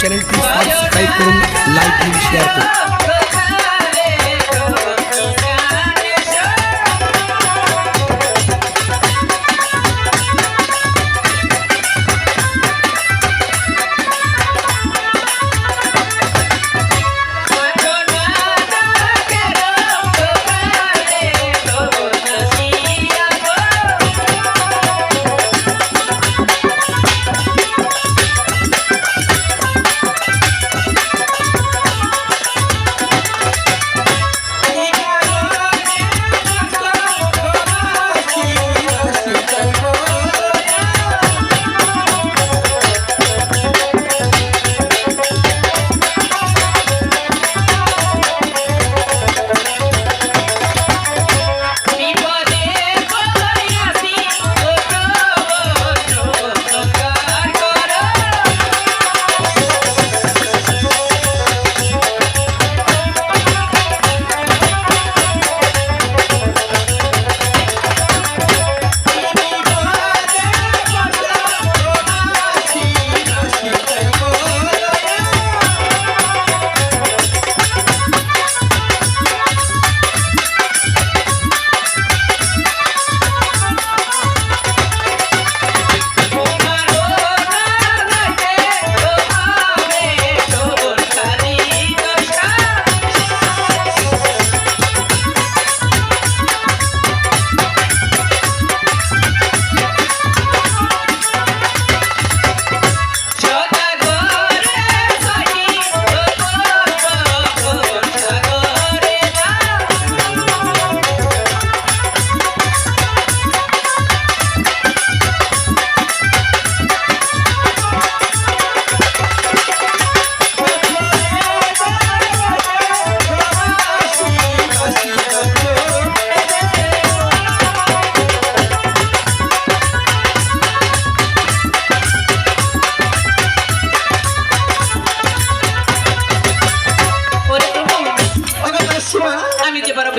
চ্যানেলটি সাবস্ক্রাইব করুন, লাইক দিন, শেয়ার করুন।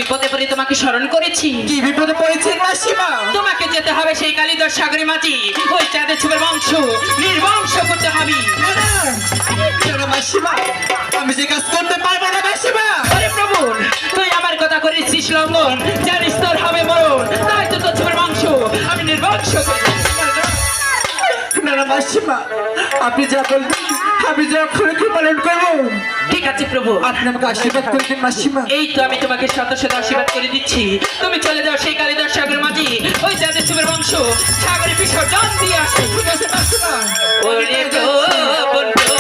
বিপদে পড়ে তোমাকে স্মরণ করেছি। কি বিপদে পড়েছেন মাসিমা? তোমাকে যেতে হবে সেই কালীদর সাগরে মাঝি, ওই চাঁদের ছবির বংশ নির্বংশ করতে হবে। মাসিমা, আমি যে কাজ করতে পারবো না মাসিমা। আরে প্রভু, তুই আমার কথা করেছিস লঙ্ঘন, জানিস তোর হবে মরণ, তাই তো তোর ছবির বংশ আমি নির্বংশ করব। না না মাসিমা, আপনি যা বলবেন আমি যা অক্ষরে পালন করবো। ঠিক আছে প্রভু, আপনি আমাকে আশীর্বাদ করে দিন মাসিমা। এই তো আমি তোমাকে শত শত আশীর্বাদ করে দিচ্ছি। তুমি চলে যাও সেই কালীদর সাগরের মাঝি, ওই চাঁদের ছবির বংশ সাগরে বিসর্জন দিয়ে আসো। ঠিক আছে মাসিমা। ওরে তো বন্ধু